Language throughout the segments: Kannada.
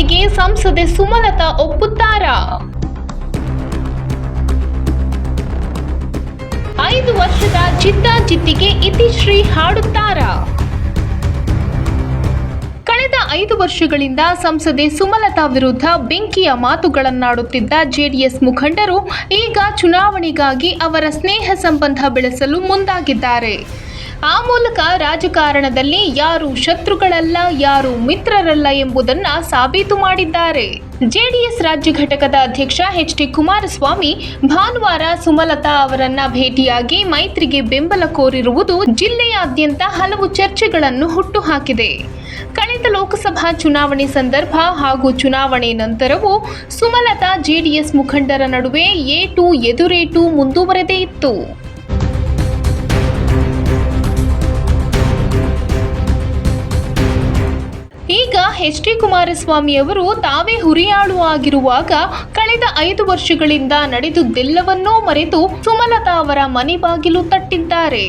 ಚುನಾವಣೆಗೆ ಸಂಸದೆ ಸುಮಲತಾ ಒಪ್ಪುತ್ತಾರಾ? 5 ವರ್ಷದ ಜಿದ್ದಾಜಿದ್ದಿಗೆ ಇತಿಶ್ರೀ ಹಾಡುತ್ತಾರಾ? ಕಳೆದ 5 ವರ್ಷಗಳಿಂದ ಸಂಸದೆ ಸುಮಲತಾ ವಿರುದ್ಧ ಬೆಂಕಿಯ ಮಾತುಗಳನ್ನಾಡುತ್ತಿದ್ದ ಜೆಡಿಎಸ್ ಮುಖಂಡರು ಈಗ ಚುನಾವಣೆಗಾಗಿ ಅವರ ಸ್ನೇಹ ಸಂಬಂಧ ಬೆಳೆಸಲು ಮುಂದಾಗಿದ್ದಾರೆ. ಆ ಮೂಲಕ ರಾಜಕಾರಣದಲ್ಲಿ ಯಾರು ಶತ್ರುಗಳಲ್ಲ, ಯಾರು ಮಿತ್ರರಲ್ಲ ಎಂಬುದನ್ನು ಸಾಬೀತು ಮಾಡಿದ್ದಾರೆ. ಜೆಡಿಎಸ್ ರಾಜ್ಯ ಘಟಕದ ಅಧ್ಯಕ್ಷ ಎಚ್.ಡಿ. ಕುಮಾರಸ್ವಾಮಿ ಭಾನುವಾರ ಸುಮಲತಾ ಅವರನ್ನ ಭೇಟಿಯಾಗಿ ಮೈತ್ರಿಗೆ ಬೆಂಬಲ ಕೋರಿರುವುದು ಜಿಲ್ಲೆಯಾದ್ಯಂತ ಹಲವು ಚರ್ಚೆಗಳನ್ನು ಹುಟ್ಟುಹಾಕಿದೆ. ಕಳೆದ ಲೋಕಸಭಾ ಚುನಾವಣೆ ಸಂದರ್ಭ ಹಾಗೂ ಚುನಾವಣೆ ನಂತರವೂ ಸುಮಲತಾ ಜೆಡಿಎಸ್ ಮುಖಂಡರ ನಡುವೆ ಏಟು ಎದುರೇಟು ಮುಂದುವರೆದೇ ಇತ್ತು. ಈಗ ಎಚ್.ಡಿ. ಕುಮಾರಸ್ವಾಮಿ ಅವರು ತಾವೇ ಹುರಿಯಾಳು ಆಗಿರುವಾಗ ಕಳೆದ 5 ವರ್ಷಗಳಿಂದ ನಡೆದುದೆಲ್ಲವನ್ನೂ ಮರೆತು ಸುಮಲತಾ ಅವರ ಮನೆ ಬಾಗಿಲು ತಟ್ಟಿದ್ದಾರೆ.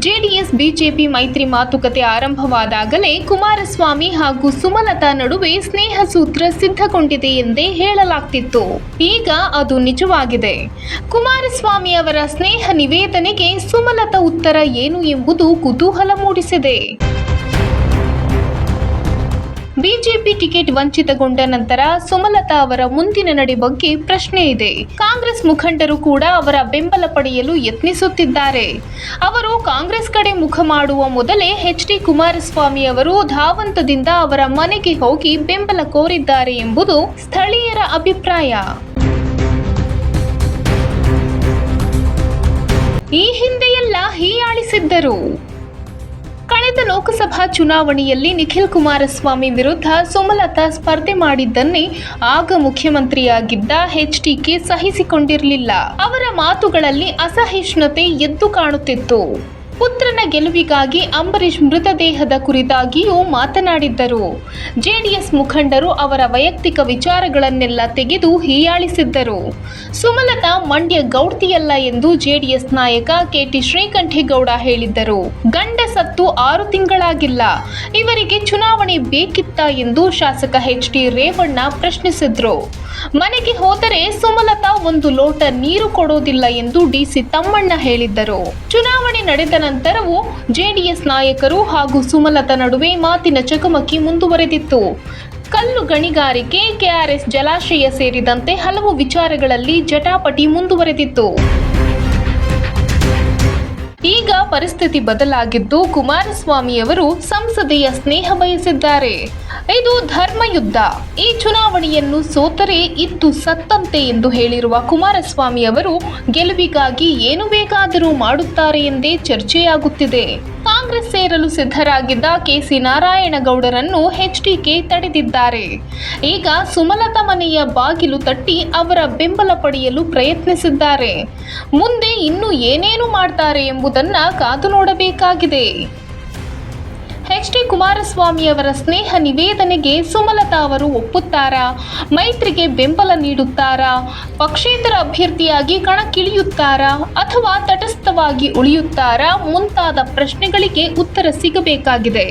ಜೆಡಿಎಸ್ ಬಿಜೆಪಿ ಮೈತ್ರಿ ಮಾತುಕತೆ ಆರಂಭವಾದಾಗಲೇ ಕುಮಾರಸ್ವಾಮಿ ಹಾಗೂ ಸುಮಲತಾ ನಡುವೆ ಸ್ನೇಹ ಸೂತ್ರ ಸಿದ್ಧಗೊಂಡಿದೆ ಎಂದೇ ಹೇಳಲಾಗ್ತಿತ್ತು. ಈಗ ಅದು ನಿಜವಾಗಿದೆ. ಕುಮಾರಸ್ವಾಮಿ ಅವರ ಸ್ನೇಹ ನಿವೇದನೆಗೆ ಸುಮಲತಾ ಉತ್ತರ ಏನು ಎಂಬುದು ಕುತೂಹಲ ಮೂಡಿಸಿದೆ. ಬಿಜೆಪಿ ಟಿಕೆಟ್ ವಂಚಿತಗೊಂಡ ನಂತರ ಸುಮಲತಾ ಅವರ ಮುಂದಿನ ನಡೆ ಬಗ್ಗೆ ಪ್ರಶ್ನೆ ಇದೆ. ಕಾಂಗ್ರೆಸ್ ಮುಖಂಡರು ಕೂಡ ಅವರ ಬೆಂಬಲ ಪಡೆಯಲು ಯತ್ನಿಸುತ್ತಿದ್ದಾರೆ. ಅವರು ಕಾಂಗ್ರೆಸ್ ಕಡೆ ಮುಖ ಮಾಡುವ ಮೊದಲೇ ಎಚ್.ಡಿ. ಕುಮಾರಸ್ವಾಮಿ ಅವರು ಧಾವಂತದಿಂದ ಅವರ ಮನೆಗೆ ಹೋಗಿ ಬೆಂಬಲ ಕೋರಿದ್ದಾರೆ ಎಂಬುದು ಸ್ಥಳೀಯರ ಅಭಿಪ್ರಾಯ. ಈ ಹಿಂದೆಯೆಲ್ಲ ಹೀಯಾಳಿಸಿದ್ದರು. ಕಳೆದ ಲೋಕಸಭಾ ಚುನಾವಣೆಯಲ್ಲಿ ನಿಖಿಲ್ ಕುಮಾರಸ್ವಾಮಿ ವಿರುದ್ಧ ಸುಮಲತಾ ಸ್ಪರ್ಧೆ ಮಾಡಿದ್ದನ್ನೇ ಆಗ ಮುಖ್ಯಮಂತ್ರಿಯಾಗಿದ್ದ ಎಚ್.ಡಿ.ಕೆ ಸಹಿಸಿಕೊಂಡಿರಲಿಲ್ಲ. ಅವರ ಮಾತುಗಳಲ್ಲಿ ಅಸಹಿಷ್ಣುತೆ ಎದ್ದು ಕಾಣುತ್ತಿತ್ತು. ಪುತ್ರನ ಗೆಲುವಿಗಾಗಿ ಅಂಬರೀಶ್ ಮೃತದೇಹದ ಕುರಿತಾಗಿಯೂ ಮಾತನಾಡಿದ್ದರು. ಜೆಡಿಎಸ್ ಮುಖಂಡರು ಅವರ ವೈಯಕ್ತಿಕ ವಿಚಾರಗಳನ್ನೆಲ್ಲ ತೆಗೆದು ಹೀಯಾಳಿಸಿದ್ದರು. ಸುಮಲತಾ ಮಂಡ್ಯ ಗೌಡ್ತಿಯಲ್ಲ ಎಂದು ಜೆಡಿಎಸ್ ನಾಯಕ ಕೆ.ಟಿ. ಶ್ರೀಕಂಠೇಗೌಡ ಹೇಳಿದ್ದರು. ಗಂಡ ಸತ್ತು 6 ತಿಂಗಳಾಗಿಲ್ಲ, ಇವರಿಗೆ ಚುನಾವಣೆ ಬೇಕಿತ್ತಾ ಎಂದು ಶಾಸಕ ಎಚ್.ಡಿ. ರೇವಣ್ಣ ಪ್ರಶ್ನಿಸಿದ್ರು. ಮನೆಗೆ ಹೋದರೆ ಸುಮಲತಾ 1 ಲೋಟ ನೀರು ಕೊಡೋದಿಲ್ಲ ಎಂದು ಡಿ.ಸಿ. ತಮ್ಮಣ್ಣ ಹೇಳಿದ್ದರು. ಚುನಾವಣೆ ನಡೆದ ನಂತರವೂ ಜೆಡಿಎಸ್ ನಾಯಕರು ಹಾಗೂ ಸುಮಲತಾ ನಡುವೆ ಮಾತಿನ ಚಕಮಕಿ ಮುಂದುವರೆದಿತ್ತು. ಕಲ್ಲು ಗಣಿಗಾರಿಕೆ, ಕೆಆರ್ಎಸ್ ಜಲಾಶಯ ಸೇರಿದಂತೆ ಹಲವು ವಿಚಾರಗಳಲ್ಲಿ ಜಟಾಪಟಿ ಮುಂದುವರೆದಿತ್ತು. ಈಗ ಪರಿಸ್ಥಿತಿ ಬದಲಾಗಿದ್ದು ಕುಮಾರಸ್ವಾಮಿ ಅವರು ಸಂಸದೆಯ ಸ್ನೇಹ ಬಯಸಿದ್ದಾರೆ. ಇದು ಧರ್ಮಯುದ್ಧ. ಈ ಚುನಾವಣೆಯನ್ನು ಸೋತರೆ ಇದ್ದು ಸತ್ತಂತೆ ಎಂದು ಹೇಳಿರುವ ಕುಮಾರಸ್ವಾಮಿ ಅವರು ಗೆಲುವಿಗಾಗಿ ಏನು ಬೇಕಾದರೂ ಮಾಡುತ್ತಾರೆ ಎಂದೇ ಚರ್ಚೆಯಾಗುತ್ತಿದೆ. ಕಾಂಗ್ರೆಸ್ ಸೇರಲು ಸಿದ್ಧರಾಗಿದ್ದ ಕೆ.ಸಿ. ನಾರಾಯಣಗೌಡರನ್ನು ಎಚ್.ಡಿ.ಕೆ ತಡೆದಿದ್ದಾರೆ. ಈಗ ಸುಮಲತಾ ಮನೆಯ ಬಾಗಿಲು ತಟ್ಟಿ ಅವರ ಬೆಂಬಲ ಪಡೆಯಲು ಪ್ರಯತ್ನಿಸಿದ್ದಾರೆ. ಮುಂದೆ ಇನ್ನು ಏನೇನು ಮಾಡ್ತಾರೆ ಎಂಬುದನ್ನು ಕಾದು ನೋಡಬೇಕಾಗಿದೆ. ಎಚ್.ಡಿ. ಕುಮಾರಸ್ವಾಮಿ ಅವರ ಸ್ನೇಹ ನಿವೇದನೆಗೆ ಸುಮಲತಾ ಅವರು ಒಪ್ಪುತ್ತಾರಾ? ಮೈತ್ರಿಗೆ ಬೆಂಬಲ ನೀಡುತ್ತಾರಾ? ಪಕ್ಷೇತರ ಅಭ್ಯರ್ಥಿಯಾಗಿ ಕಣಕ್ಕಿಳಿಯುತ್ತಾರಾ ಅಥವಾ ತಟಸ್ಥವಾಗಿ ಉಳಿಯುತ್ತಾರಾ? ಮುಂತಾದ ಪ್ರಶ್ನೆಗಳಿಗೆ ಉತ್ತರ ಸಿಗಬೇಕಾಗಿದೆ.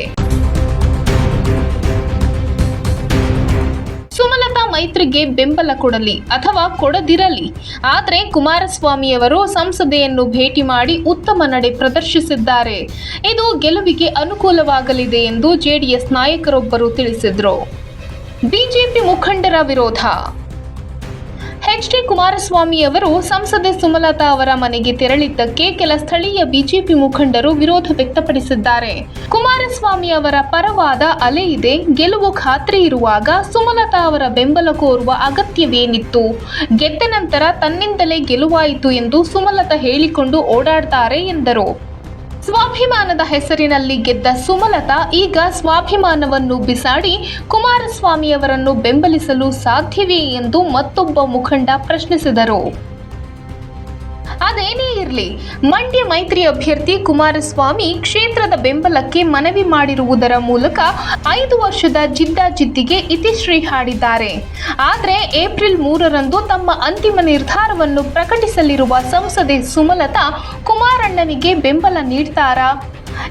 ಸುಮಲತಾ ಮೈತ್ರಿಗೆ ಬೆಂಬಲ ಕೊಡಲಿ ಅಥವಾ ಕೊಡದಿರಲಿ, ಆದರೆ ಕುಮಾರಸ್ವಾಮಿಯವರು ಸಂಸದೆಯನ್ನು ಭೇಟಿ ಮಾಡಿ ಉತ್ತಮ ನಡೆ ಪ್ರದರ್ಶಿಸಿದ್ದಾರೆ. ಇದು ಗೆಲುವಿಗೆ ಅನುಕೂಲವಾಗಲಿದೆ ಎಂದು ಜೆಡಿಎಸ್ ನಾಯಕರೊಬ್ಬರು ತಿಳಿಸಿದರು. ಬಿಜೆಪಿ ಮುಖಂಡರ ವಿರೋಧ. ಎಚ್.ಡಿ. ಕುಮಾರಸ್ವಾಮಿ ಅವರು ಸಂಸದೆ ಸುಮಲತಾ ಅವರ ಮನೆಗೆ ತೆರಳಿದ್ದಕ್ಕೆ ಕೆಲ ಸ್ಥಳೀಯ ಬಿಜೆಪಿ ಮುಖಂಡರು ವಿರೋಧ ವ್ಯಕ್ತಪಡಿಸಿದ್ದಾರೆ. ಕುಮಾರಸ್ವಾಮಿ ಅವರ ಪರವಾದ ಅಲೆ ಇದೆ. ಗೆಲುವು ಖಾತ್ರಿ ಇರುವಾಗ ಸುಮಲತಾ ಅವರ ಬೆಂಬಲ ಕೋರುವ ಅಗತ್ಯವೇನಿತ್ತು? ಗೆದ್ದ ನಂತರ ತನ್ನಿಂದಲೇ ಗೆಲುವಾಯಿತು ಎಂದು ಸುಮಲತಾ ಹೇಳಿಕೊಂಡು ಓಡಾಡ್ತಾರೆ ಎಂದರು. ಸ್ವಾಭಿಮಾನದ ಹೆಸರಿನಲ್ಲಿ ಗೆದ್ದ ಸುಮಲತಾ ಈಗ ಸ್ವಾಭಿಮಾನವನ್ನು ಬಿಸಾಡಿ ಕುಮಾರಸ್ವಾಮಿಯವರನ್ನು ಬೆಂಬಲಿಸಲು ಸಾಧ್ಯವೇ ಎಂದು ಮತ್ತೊಬ್ಬ ಮುಖಂಡ ಪ್ರಶ್ನಿಸಿದರು. ಅದೇನೇ ಇರಲಿ, ಮಂಡ್ಯ ಮೈತ್ರಿ ಅಭ್ಯರ್ಥಿ ಕುಮಾರಸ್ವಾಮಿ ಕ್ಷೇತ್ರದ ಬೆಂಬಲಕ್ಕೆ ಮನವಿ ಮಾಡಿರುವುದರ ಮೂಲಕ 5 ವರ್ಷದ ಜಿದ್ದಾಜಿದ್ದಿಗೆ ಇತಿಶ್ರೀ ಹಾಡಿದ್ದಾರೆ. ಆದರೆ ಏಪ್ರಿಲ್ 3ರಂದು ತಮ್ಮ ಅಂತಿಮ ನಿರ್ಧಾರವನ್ನು ಪ್ರಕಟಿಸಲಿರುವ ಸಂಸದೆ ಸುಮಲತಾ ಕುಮಾರಣ್ಣನಿಗೆ ಬೆಂಬಲ ನೀಡ್ತಾರಾ?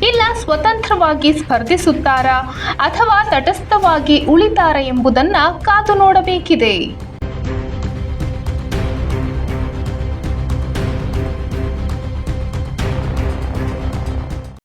ಇಲ್ಲ ಸ್ವತಂತ್ರವಾಗಿ ಸ್ಪರ್ಧಿಸುತ್ತಾರಾ ಅಥವಾ ತಟಸ್ಥವಾಗಿ ಉಳಿತಾರಾ ಎಂಬುದನ್ನು ಕಾದು ನೋಡಬೇಕಿದೆ.